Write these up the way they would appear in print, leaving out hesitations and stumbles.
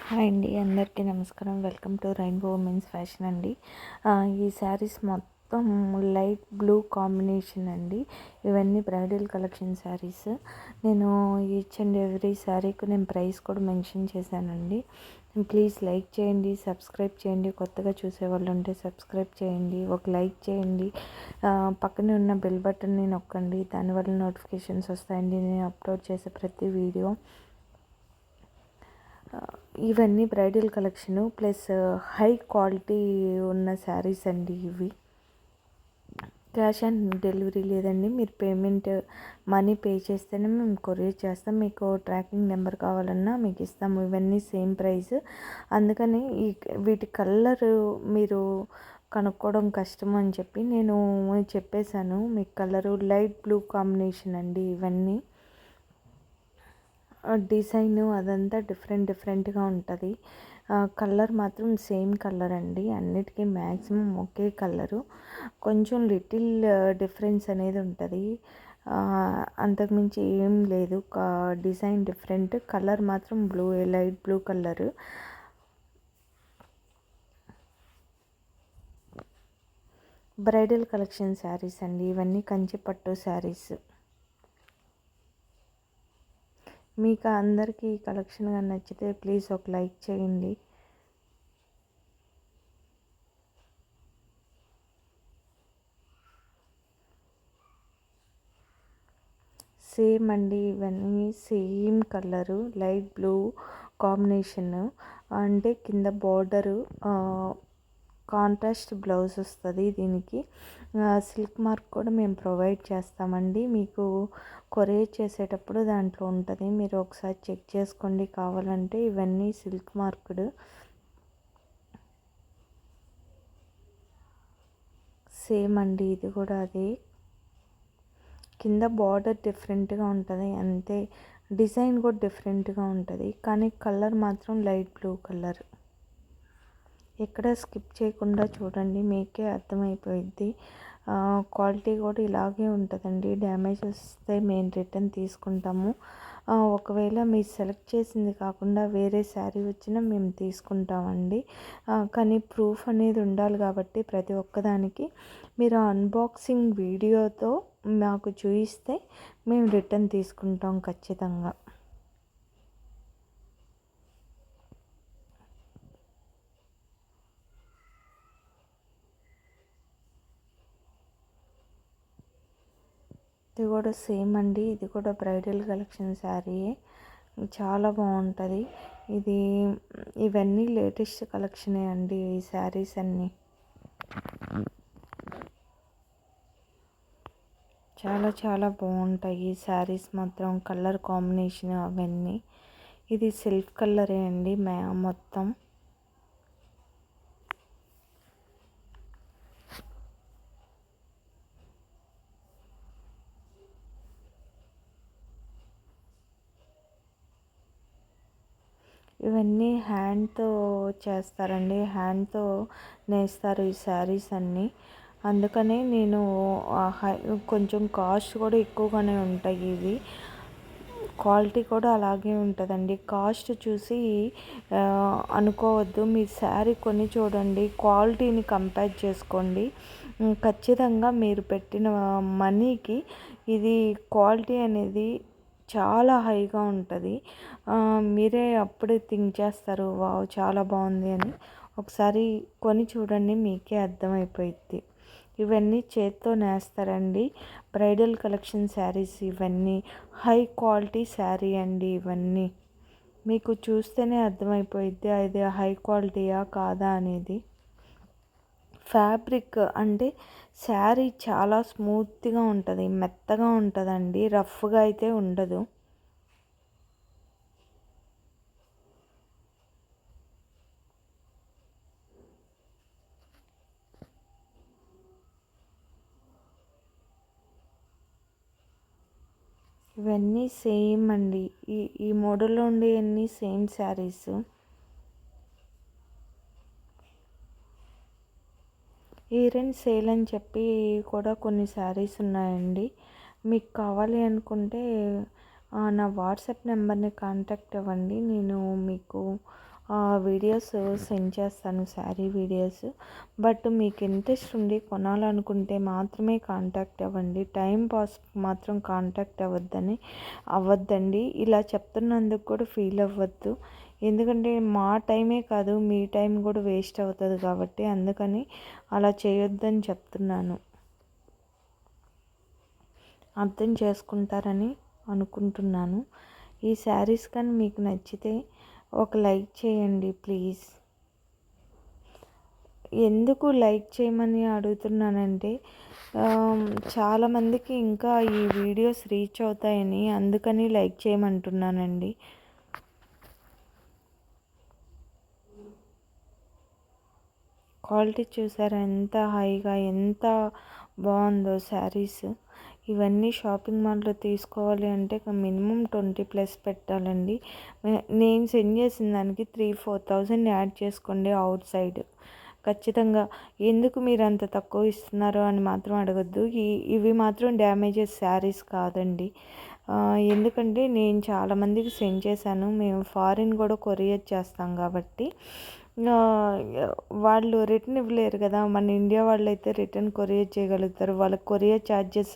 Hi అండి, అందరికీ నమస్కారం. Welcome to rainbow women's fashion అండి. ఈ శారీస్ మొత్తం లైట్ బ్లూ కాంబినేషన్ అండి. ఇవన్నీ బ్రైడల్ కలెక్షన్ శారీస్. నేను ఈచ్ అండ్ ఎవ్రీ శారీకి నేను ప్రైస్ కూడా మెన్షన్ చేశానండి. ప్లీజ్ లైక్ చేయండి, సబ్స్క్రైబ్ చేయండి. కొత్తగా చూసేవాళ్ళు ఉంటే సబ్స్క్రైబ్ చేయండి, ఒక లైక్ చేయండి. పక్కనే ఉన్న బెల్ బటన్ని నొక్కండి, దానివల్ల నోటిఫికేషన్స్ వస్తాయండి నేను అప్లోడ్ చేసే ప్రతి వీడియో. ఇవన్నీ bridal collection plus high quality ఉన్న శారీస్ అండి. ఇవి క్యాష్ ఆన్ డెలివరీ లేదండి. మీరు పేమెంట్ మనీ పే చేస్తేనే మేము కొరియర్ చేస్తాం. మీకు ట్రాకింగ్ నెంబర్ కావాలన్నా మీకు ఇస్తాము. ఇవన్నీ సేమ్ ప్రైస్. అందుకని వీటి కలర్ మీరు కనుక్కోవడం కష్టం అని చెప్పి నేను చెప్పేశాను. మీకు కలరు లైట్ బ్లూ కాంబినేషన్ అండి. ఇవన్నీ డిజైన్ అదంతా డిఫరెంట్గా ఉంటుంది. కలర్ మాత్రం సేమ్ కలర్ అండి. అన్నిటికీ మ్యాక్సిమం ఒకే కలరు, కొంచెం లిటిల్ డిఫరెన్స్ అనేది ఉంటుంది. అంతకుమించి ఏం లేదు. డిజైన్ డిఫరెంట్, కలర్ మాత్రం blue, light blue colour. Bridal collection saris అండి. ఇవన్నీ కంచి పట్టు శారీస్. మీకు అందరికీ ఈ కలెక్షన్ కానీ నచ్చితే ప్లీజ్ ఒక లైక్ చేయండి. సేమ్ అండి. ఇవన్నీ same colour, light blue combination. అంటే కింద బార్డరు కాంట్రాస్ట్ బ్లౌజ్ వస్తుంది దీనికి. సిల్క్ మార్క్ కూడా మేము ప్రొవైడ్ చేస్తామండి. మీకు కొరియర్ చేసేటప్పుడు దాంట్లో ఉంటుంది, మీరు ఒకసారి చెక్ చేసుకోండి కావాలంటే. ఇవన్నీ సిల్క్ మార్క్డ్. సేమ్ అండి, ఇది కూడా అదే. కింద బార్డర్ డిఫరెంట్గా ఉంటుంది అంతే. డిజైన్ కూడా డిఫరెంట్గా ఉంటుంది, కానీ కలర్ మాత్రం లైట్ బ్లూ కలర్. ఎక్కడ స్కిప్ చేయకుండా చూడండి, మీకే అర్థమైపోయిద్ది. క్వాలిటీ కూడా ఇలాగే ఉంటుందండి. డ్యామేజ్ వస్తే మేము రిటర్న్ తీసుకుంటాము. ఒకవేళ మీరు సెలెక్ట్ చేసింది కాకుండా వేరే శారీ వచ్చినా మేము తీసుకుంటామండి. కానీ ప్రూఫ్ అనేది ఉండాలి కాబట్టి ప్రతి ఒక్కదానికి మీరు అన్బాక్సింగ్ వీడియోతో మాకు చూపిస్తే మేము రిటర్న్ తీసుకుంటాం ఖచ్చితంగా. ఇది కూడా సేమ్ అండి. ఇది కూడా బ్రైడల్ కలెక్షన్ శారీయే, చాలా బాగుంటుంది. ఇవన్నీ లేటెస్ట్ కలెక్షనే అండి. ఈ శారీస్ అన్నీ చాలా బాగుంటాయి. ఈ శారీస్ మాత్రం కలర్ కాంబినేషన్ అవన్నీ. ఇది సెల్ఫ్ కలరే అండి మొత్తం. ఇవన్నీ హ్యాండ్తో చేస్తారండి, హ్యాండ్తో నేస్తారు ఈ శారీస్ అన్నీ. అందుకనే నేను కొంచెం కాస్ట్ కూడా ఎక్కువగానే ఉంటాయి ఇవి. క్వాలిటీ కూడా అలాగే ఉంటుందండి. కాస్ట్ చూసి అనుకోవద్దు. మీ శారీ కొని చూడండి, క్వాలిటీని కంపేర్ చేసుకోండి. ఖచ్చితంగా మీరు పెట్టిన మనీకి ఇది క్వాలిటీ అనేది చాలా హైగా ఉంటుంది. మీరే అప్పుడే థింక్ చేస్తారు, వావ్ చాలా బాగుంది అని. ఒకసారి కొని చూడండి, మీకే అర్థమైపోయిద్ది. ఇవన్నీ చేత్తో నేస్తారండి. బ్రైడల్ కలెక్షన్ శారీస్ ఇవన్నీ హై క్వాలిటీ శారీ అండి. ఇవన్నీ మీకు చూస్తేనే అర్థమైపోయిద్ది అది హై క్వాలిటీయా కాదా అనేది. ఫ్యాబ్రిక్ అంటే శారీ చాలా స్మూత్గా ఉంటుంది, మెత్తగా ఉంటుందండి, రఫ్గా అయితే ఉండదు. ఇవన్నీ సేమ్ అండి. ఈ మోడల్లో ఉండే అన్నీ same saris. Year and sale అని చెప్పి కూడా కొన్ని శారీస్ ఉన్నాయండి. మీకు కావాలి అనుకుంటే నా వాట్సాప్ నెంబర్ని కాంటాక్ట్ అవ్వండి. నేను మీకు వీడియోస్ సెండ్ చేస్తాను, శారీ వీడియోస్. బట్ మీకు ఇంట్రెస్ట్ ఉండి కొనాలనుకుంటే మాత్రమే కాంటాక్ట్ అవ్వండి. టైం పాస్ మాత్రం కాంటాక్ట్ అవ్వద్దండి. ఇలా చెప్తున్నందుకు కూడా ఫీల్ అవ్వద్దు. ఎందుకంటే మా టైమే కాదు, మీ టైం కూడా వేస్ట్ అవుతుంది కాబట్టి అందుకని అలా చేయొద్దని చెప్తున్నాను. అర్థం చేసుకుంటారని అనుకుంటున్నాను. ఈ శారీస్ కానీ మీకు నచ్చితే ఒక లైక్ చేయండి ప్లీజ్. ఎందుకు లైక్ చేయమని అడుగుతున్నానంటే చాలామందికి ఇంకా ఈ వీడియోస్ రీచ్ అవుతాయని, అందుకని లైక్ చేయమంటున్నానండి. క్వాలిటీ చూసారా ఎంత హైగా, ఎంత బాగుందో శారీస్. ఇవన్నీ షాపింగ్ మాల్లో తీసుకోవాలి అంటే మినిమం 20+ పెట్టాలండి. నేను సెండ్ చేసిన దానికి 3,000-4,000 యాడ్ చేసుకోండి అవుట్ సైడ్ ఖచ్చితంగా. ఎందుకు మీరు అంత తక్కువ ఇస్తున్నారో అని మాత్రం అడగద్దు. ఇవి మాత్రం డ్యామేజెస్ శారీస్ కాదండి. ఎందుకంటే నేను చాలామందికి సెండ్ చేశాను. మేము ఫారిన్ కూడా కొరియర్ చేస్తాం కాబట్టి వాళ్ళు రిటర్న్ ఇవ్వలేరు కదా. మన ఇండియా వాళ్ళు అయితే రిటర్న్ కొరియర్ చేయగలుగుతారు. వాళ్ళకి కొరియర్ ఛార్జెస్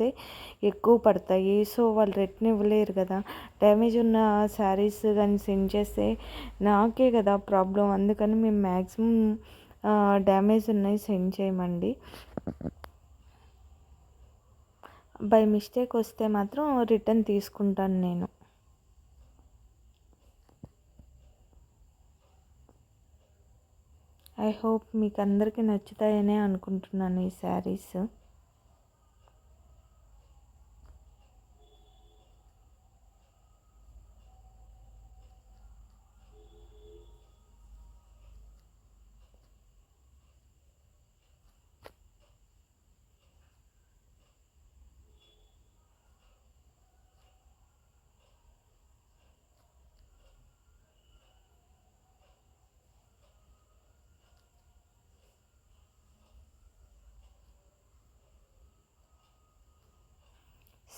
ఎక్కువ పడతాయి. సో వాళ్ళు రిటర్న్ ఇవ్వలేరు కదా. డ్యామేజ్ ఉన్న శారీస్ కానీ సెండ్ చేస్తే నాకే కదా ప్రాబ్లం. అందుకని మేము మ్యాక్సిమం డ్యామేజ్ ఉన్నాయి సెండ్ చేయమండి. బై మిస్టేక్ వస్తే మాత్రం రిటర్న్ తీసుకుంటాను నేను. ఐ హోప్ మీకు అందరికీ నచ్చుతాయనే అనుకుంటున్నాను ఈ శారీస్.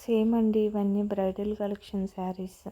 సేమ్ అండి, ఇవన్నీ బ్రైడల్ కలెక్షన్ శారీస్.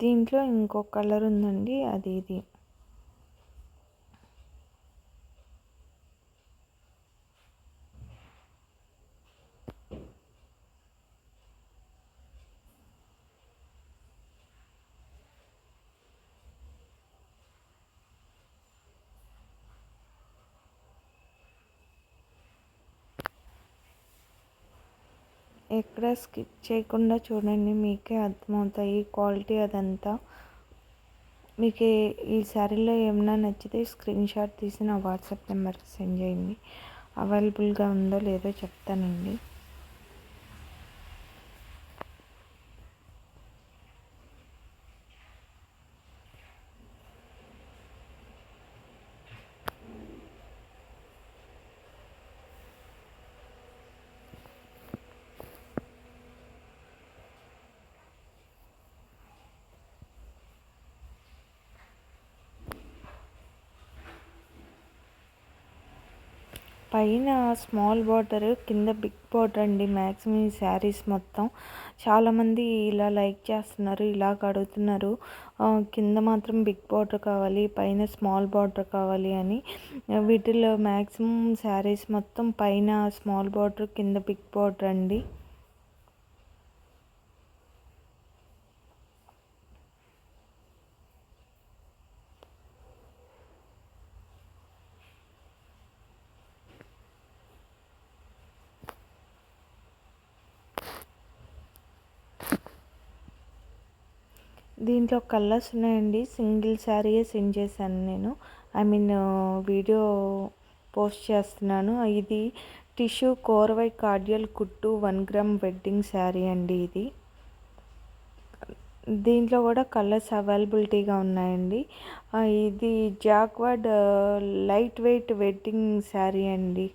దీంట్లో ఇంకో కలర్ ఉందండి, అది ఇది. ఎక్కడ స్కిప్ చేయకుండా చూడండి, మీకే అర్థమవుతాయి క్వాలిటీ అదంతా. మీకు ఈ శారీలో ఏమైనా నచ్చితే స్క్రీన్ షాట్ తీసి నా వాట్సాప్ నెంబర్కి సెండ్ చేయండి. అవైలబుల్గా ఉందో లేదో చెప్తానండి. పైన స్మాల్ బార్డర్, కింద బిగ్ బార్డర్ అండి మ్యాక్సిమం ఈ శారీస్ మొత్తం. చాలామంది ఇలా లైక్ చేస్తున్నారు, ఇలా అడుగుతున్నారు. కింద మాత్రం బిగ్ బార్డర్ కావాలి, పైన స్మాల్ బార్డర్ కావాలి అని. వీటిలో మ్యాక్సిమం శారీస్ మొత్తం పైన స్మాల్ బార్డర్, కింద బిగ్ బార్డర్ అండి. దీంట్లో కలర్స్ ఉన్నాయండి. సింగిల్ శారీయే సెండ్ చేశాను నేను. ఐ మీన్ వీడియో పోస్ట్ చేస్తున్నాను. ఇది టిష్యూ కోర్వై కార్డియల్ కుట్టు 1 గ్రామ్ వెడ్డింగ్ శారీ అండి. దీంట్లో కూడా కలర్స్ అవైలబిలిటీగా ఉన్నాయండి. ఇది jacquard light weight wedding sari అండి.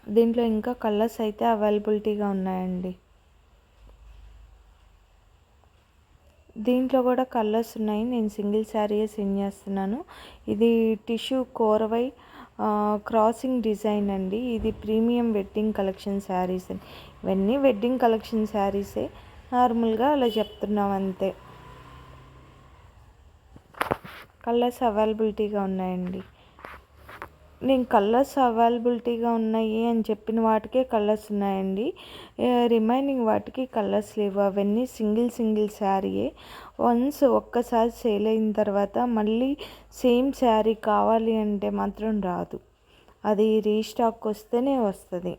దీంట్లో ఇంకా కలర్స్ అయితే అవైలబిలిటీగా ఉన్నాయండి. దీంట్లో కూడా కలర్స్ ఉన్నాయి. నేను సింగిల్ శారీయే సెండ్ చేస్తున్నాను. ఇది టిష్యూ కోర్వై క్రాసింగ్ డిజైన్ అండి. ఇది ప్రీమియం వెడ్డింగ్ కలెక్షన్ శారీస్. ఇవన్నీ వెడ్డింగ్ కలెక్షన్ శారీసే, నార్మల్గా అలా చెప్తున్నాం అంతే. కలర్స్ అవైలబిలిటీగా ఉన్నాయండి. నేను కలర్స్ అవైలబిలిటీగా ఉన్నాయి అని చెప్పిన వాటికే కలర్స్ ఉన్నాయండి. రిమైనింగ్ వాటికి కలర్స్ లేవు. అవన్నీ సింగిల్ శారీయే. వన్స్ ఒక్కసారి సేల్ అయిన తర్వాత మళ్ళీ సేమ్ శారీ కావాలి అంటే మాత్రం రాదు. అది రీస్టాక్ వస్తేనే వస్తుంది.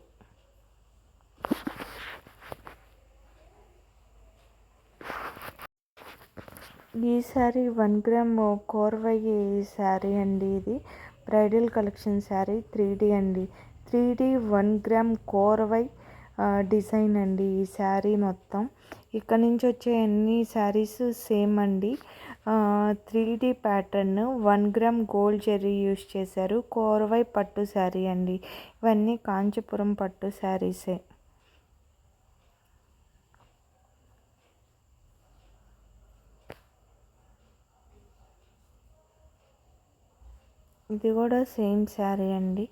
ఈ శారీ 1 గ్రామ్ కోర్వై శారీ అండి. ఇది బ్రైడల్ కలెక్షన్ శారీ 3D అండి. 3D 1 గ్రామ్ కోర్వై డిజైన్ అండి ఈ శారీ మొత్తం. ఇక్కడ నుంచి వచ్చే అన్ని శారీస్ సేమ్ అండి. 3D pattern 1 gram gold Jerry use చేశారు. కోర్వై పట్టు శారీ అండి. ఇవన్నీ కాంచీపురం పట్టు శారీసే. ఇది కూడా సేమ్ శారీ అండి.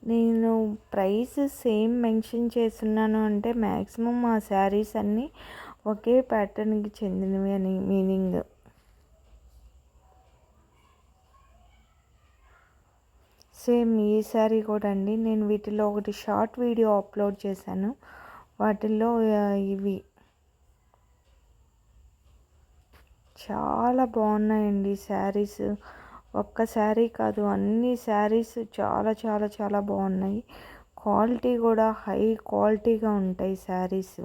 నేను ప్రైస్ సేమ్ మెన్షన్ చేస్తున్నాను అంటే మ్యాక్సిమం ఆ శారీస్ అన్నీ ఒకే ప్యాటర్న్కి చెందినవి అని మీనింగ్. సేమ్ ఈ శారీ కూడా అండి. నేను వీటిలో ఒకటి షార్ట్ వీడియో అప్లోడ్ చేశాను. వాటిల్లో ఇవి చాలా బాగున్నాయండి శారీస్. ఒక్క శారీ కాదు, అన్ని శారీస్ చాలా బాగున్నాయి. క్వాలిటీ కూడా హై క్వాలిటీగా ఉంటాయి శారీస్.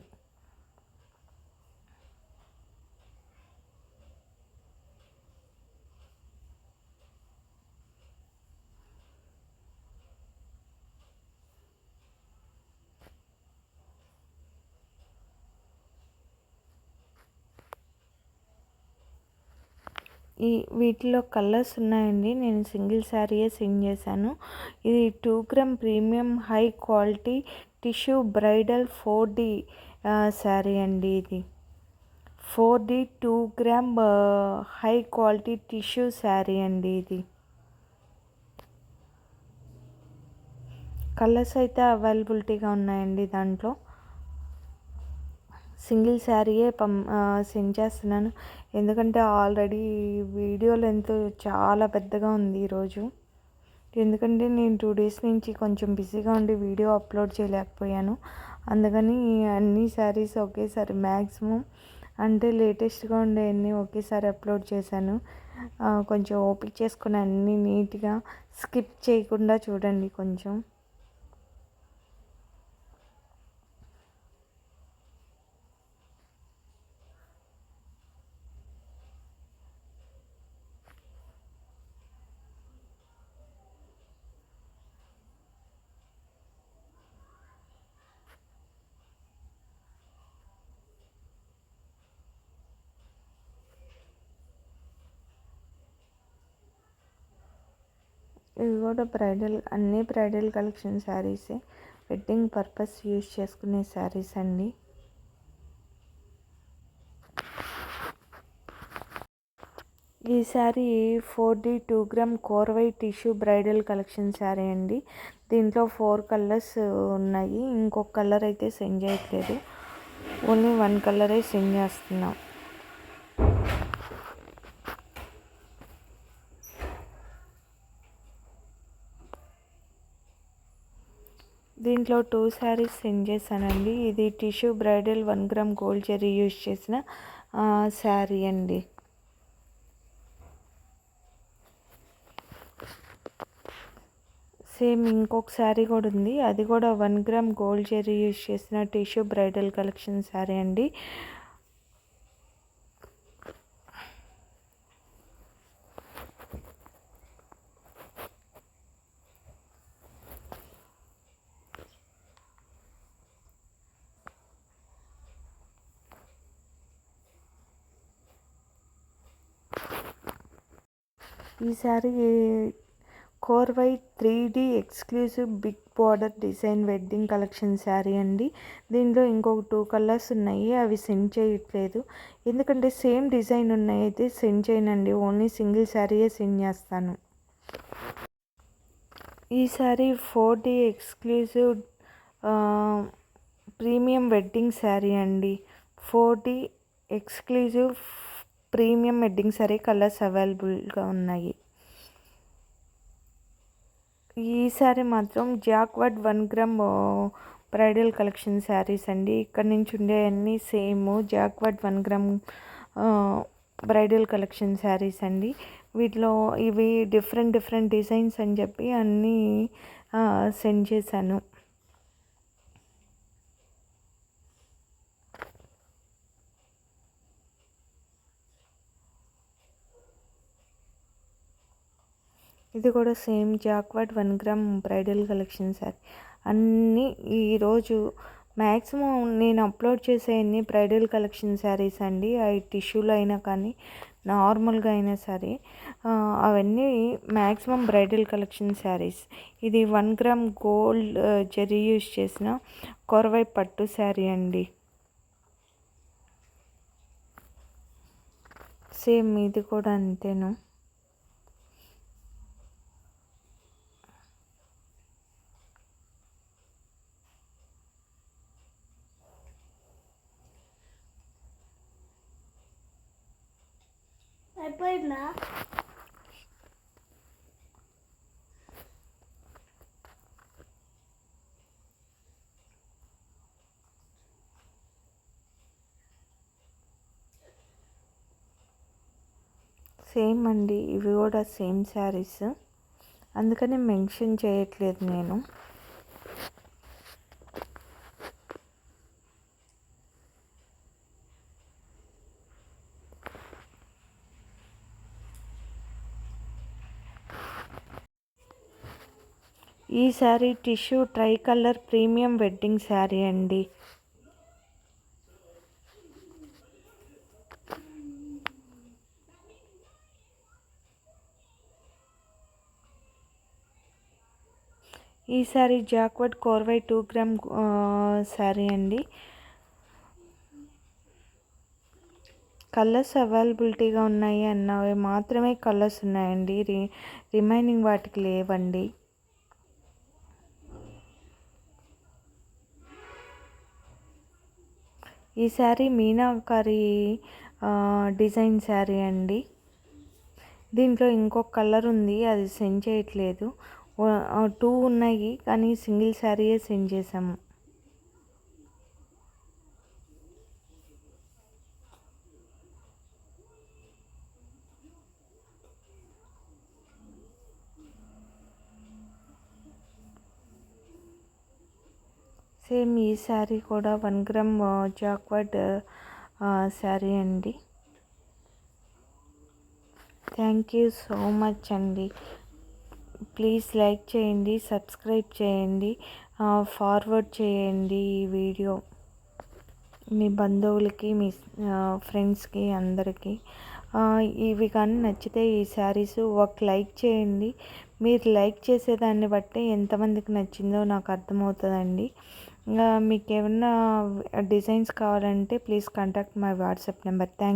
వీటిలో కలర్స్ ఉన్నాయండి. నేను సింగిల్ శారీయే సెండ్ చేశాను. ఇది 2 gram premium high quality tissue bridal 4D sari అండి. ఇది 4D 2 gram high quality tissue sari అండి. ఇది కలర్స్ అయితే అవైలబిలిటీగా ఉన్నాయండి. దాంట్లో సింగిల్ శారీయే సెండ్ చేస్తున్నాను. ఎందుకంటే ఆల్రెడీ వీడియో లెంత్ చాలా పెద్దగా ఉంది ఈరోజు. ఎందుకంటే నేను 2 డేస్ నుంచి కొంచెం బిజీగా ఉండి వీడియో అప్లోడ్ చేయలేకపోయాను. అందుకని అన్ని శారీస్ ఒకేసారి మ్యాక్సిమం అంటే లేటెస్ట్గా ఉండే అన్నీ ఒకేసారి అప్లోడ్ చేశాను. కొంచెం ఓపిక చేసుకుని అన్నీ నీట్గా స్కిప్ చేయకుండా చూడండి కొంచెం. ఇవి కూడా అన్ని బ్రైడల్ కలెక్షన్ శారీసే. వెడ్డింగ్ పర్పస్ యూజ్ చేసుకునే శారీస్ అండి. ఈ sari 4D 2 gram Korvai tissue bridal collection sari అండి. దీంట్లో 4 కలర్స్ ఉన్నాయి. ఇంకొక కలర్ అయితే సెండ్ చేయట్లేదు. ఓన్లీ 1 కలరే సెండ్ చేస్తున్నాం. దీంట్లో 2 శారీస్ సెండ్ చేశానండి. ఇది టిష్యూ బ్రైడల్ 1 గ్రామ్ గోల్డ్ జెర్రీ యూజ్ చేసిన శారీ అండి. సేమ్ ఇంకొక శారీ కూడా ఉంది. అది కూడా 1 గ్రామ్ గోల్డ్ జెర్రీ యూజ్ చేసిన టిష్యూ బ్రైడల్ కలెక్షన్ శారీ అండి. ఈ sari Korvai 3D exclusive big border design wedding collection sari అండి. దీనిలో ఇంకొక 2 కలర్స్ ఉన్నాయి, అవి సెండ్ చేయట్లేదు ఎందుకంటే సేమ్ డిజైన్ ఉన్నాయి, అయితే సెండ్ చేయనండి, ఓన్లీ సింగిల్ శారీయే సెండ్ చేస్తాను. ఈ sari 4D exclusive premium wedding sari అండి. 4D exclusive premium wedding sari, colours అవైలబుల్గా ఉన్నాయి. ఈ శారీ మాత్రం jacquard 1 gram bridal collection saris అండి. ఇక్కడ నుంచి ఉండే అన్నీ same jacquard 1 gram bridal collection saris అండి. వీటిలో ఇవి డిఫరెంట్ డిజైన్స్ అని చెప్పి అన్నీ సెండ్ చేశాను. ఇది కూడా same jacquard 1 gram bridal collection sari. అన్నీ ఈరోజు మ్యాక్సిమం నేను అప్లోడ్ చేసే అన్ని బ్రైడల్ కలెక్షన్ శారీస్ అండి. అవి టిష్యూలో అయినా కానీ నార్మల్గా అయినా సరే అవన్నీ మ్యాక్సిమం బ్రైడల్ కలెక్షన్ శారీస్. ఇది 1 గ్రామ్ గోల్డ్ జరీ యూజ్ చేసిన కొరవై పట్టు శారీ అండి. సేమ్ ఇది కూడా అంతేను. అయిపోయిందా? సేమ్ అండి, ఇవి కూడా సేమ్ శారీస్, అందుకని మెన్షన్ చేయట్లేదు నేను. ఈ sari tissue try colour premium wedding sari అండి. ఈ శారీ జాక్వర్డ్ కోర్వై 2 గ్రామ్ శారీ అండి. కలర్స్ అవైలబిలిటీగా ఉన్నాయి అన్నవి మాత్రమే కలర్స్ ఉన్నాయండి, రిమైనింగ్ వాటికి లేవండి. ఈ శారీ మీనాకారి డిజైన్ శారీ అండి. దీంట్లో ఇంకొక కలర్ ఉంది, అది సెండ్ చేయట్లేదు. 2 ఉన్నాయి కానీ సింగిల్ శారీయే సెండ్ చేసాము. సేమ్ ఈ శారీ కూడా 1 గ్రామ్ జాక్వర్డ్ శారీ అండి. థ్యాంక్ యూ సో మచ్ అండి. ప్లీజ్ లైక్ చేయండి, సబ్స్క్రైబ్ చేయండి, ఫార్వర్డ్ చేయండి ఈ వీడియో మీ బంధువులకి, మీ ఫ్రెండ్స్కి, అందరికీ. ఇవి కానీ నచ్చితే ఈ శారీస్ ఒక లైక్ చేయండి. మీరు లైక్ చేసేదాన్ని బట్టి ఎంతమందికి నచ్చిందో నాకు అర్థమవుతుందండి. మీకు ఏమన్నా డిజైన్స్ కావాలంటే please contact my WhatsApp number. Thank